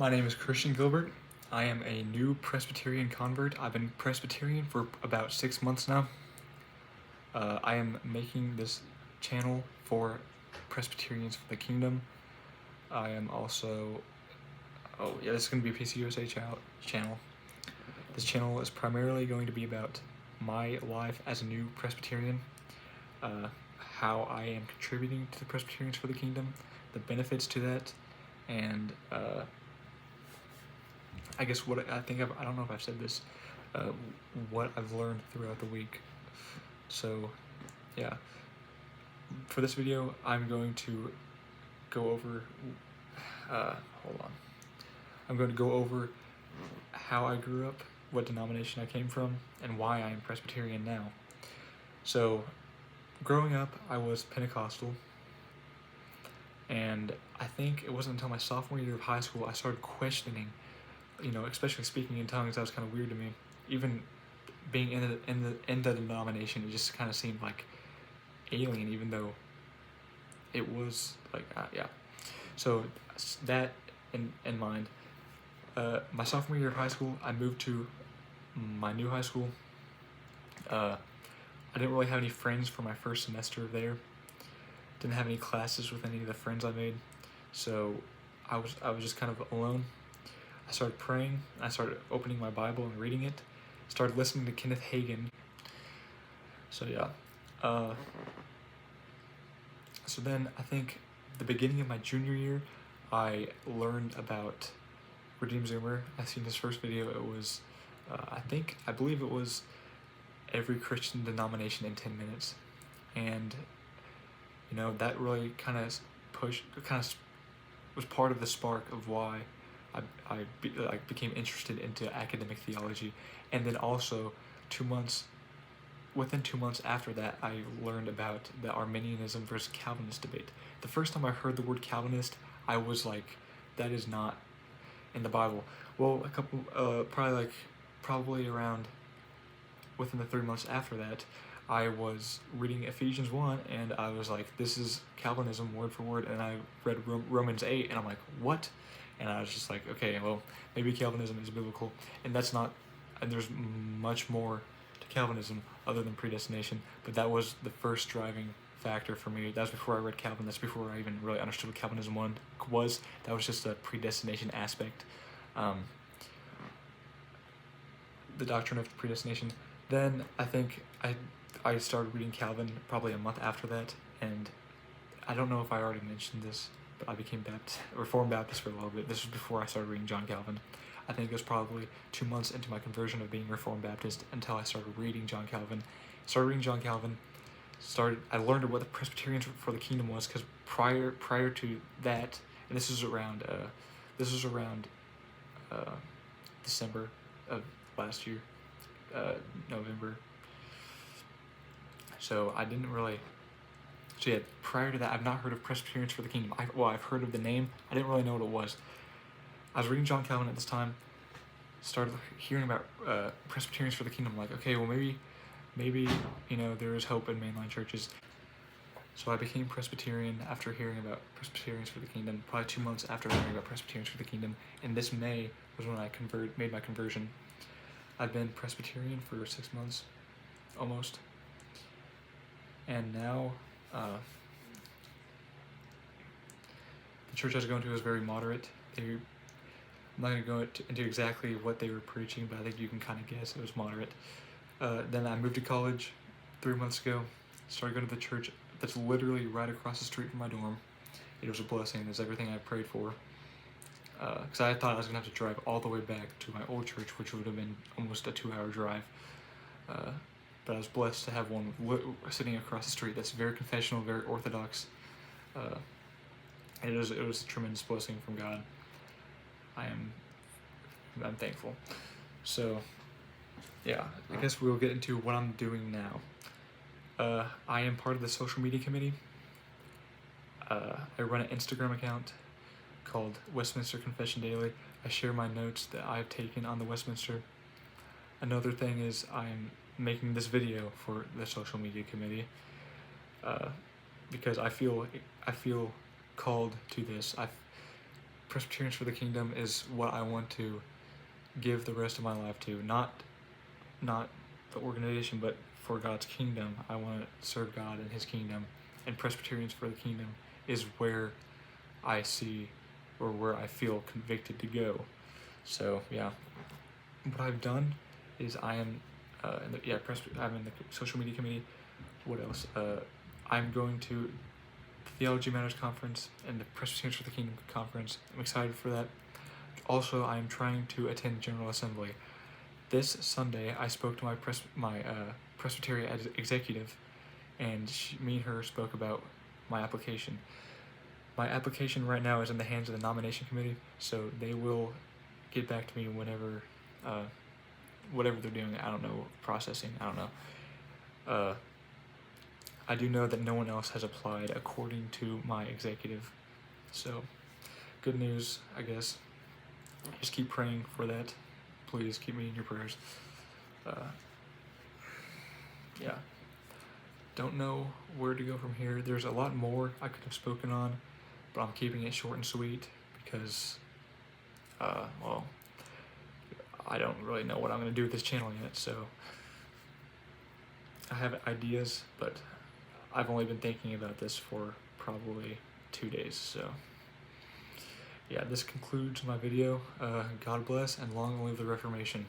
My name is Christian Gilbert. I am a new Presbyterian convert. I've been Presbyterian for about 6 months now. I am making this channel for Presbyterians for the Kingdom. I am also, this is going to be a PCUSA channel. This channel is primarily going to be about my life as a new Presbyterian, how I am contributing to the Presbyterians for the Kingdom, the benefits to that, and I guess what I don't know if I've said this, what I've learned throughout the week. So, yeah. For this video, I'm going to go over, I'm going to go over how I grew up, what denomination I came from, and why I am Presbyterian now. So, growing up, I was Pentecostal, and I think it wasn't until my sophomore year of high school I started questioning, especially speaking in tongues. That was kind of weird to me. Even being in the denomination, it just kind of seemed like alien, even though it was like, yeah. So that in mind, my sophomore year of high school, I moved to my new high school. I didn't really have any friends for my first semester there. Didn't have any classes with any of the friends I made, so I was just kind of alone. I started praying. I started opening my Bible and reading it. Started listening to Kenneth Hagin. So yeah. So then I think the beginning of my junior year, I learned about Redeem Zoomer. I seen his first video. It was, I believe it was every Christian denomination in 10 minutes. And, that really kind of was part of the spark of why I became interested into academic theology. And then also within 2 months after that, I learned about the Arminianism versus Calvinist debate. The first time I heard the word Calvinist, I was like, that is not in the Bible. Well, probably around within the 3 months after that, I was reading Ephesians 1, and I was like, this is Calvinism word for word, and I read Romans 8, and I'm like, what? And I was just like, okay, well, maybe Calvinism is biblical, and that's not, and there's much more to Calvinism other than predestination, but that was the first driving factor for me. That was before I read Calvin. That's before I even really understood what Calvinism was. That was just a predestination aspect, the doctrine of predestination. Then I think I started reading Calvin probably a month after that, and I don't know if I already mentioned this, but I became Reformed Baptist for a little bit. This was before I started reading John Calvin. I think it was probably 2 months into my conversion of being Reformed Baptist until I started reading John Calvin. I learned what the Presbyterians for the Kingdom was, because prior to that, and this was around December of last year, November. So I didn't really. So yeah, prior to that, I've not heard of Presbyterians for the Kingdom. I've heard of the name. I didn't really know what it was. I was reading John Calvin at this time. Started hearing about Presbyterians for the Kingdom. I'm like, okay, well maybe there is hope in mainline churches. So I became Presbyterian after hearing about Presbyterians for the Kingdom. Probably 2 months after hearing about Presbyterians for the Kingdom. And this May was when I made my conversion. I've been Presbyterian for 6 months, almost. And now, the church I was going to was very moderate. I'm not going to go into exactly what they were preaching, but I think you can kind of guess it was moderate. Then I moved to college 3 months ago, started going to the church that's literally right across the street from my dorm. It was a blessing. It's everything I prayed for. Because I thought I was going to have to drive all the way back to my old church, which would have been almost a 2-hour drive. But I was blessed to have one sitting across the street that's very confessional, very orthodox. And it was a tremendous blessing from God. I'm thankful. So, yeah, I guess we'll get into what I'm doing now. I am part of the social media committee. I run an Instagram account called Westminster Confession Daily. I share my notes that I've taken on the Westminster. Another thing is I'm making this video for the social media committee because I feel called to this. Presbyterians for the Kingdom is what I want to give the rest of my life to, not the organization, but for God's kingdom. I want to serve God and His kingdom, and Presbyterians for the Kingdom is where I see, or where I feel convicted to go. So yeah, what I've done is I am I'm in the social media committee. What else? I'm going to the Theology Matters Conference and the Presbyterians for the Kingdom Conference. I'm excited for that. Also, I am trying to attend General Assembly. This Sunday, I spoke to my Presbyterian executive, and me and her spoke about my application. My application right now is in the hands of the nomination committee, so they will get back to me whenever, whatever they're doing. I don't know, processing, I don't know. I do know that no one else has applied according to my executive, so good news, I guess. Just keep praying for that. Please keep me in your prayers. Yeah. Don't know where to go from here. There's a lot more I could have spoken on, but I'm keeping it short and sweet because, well, I don't really know what I'm going to do with this channel yet, so I have ideas, but I've only been thinking about this for probably 2 days, so yeah, this concludes my video. God bless, and long live the Reformation.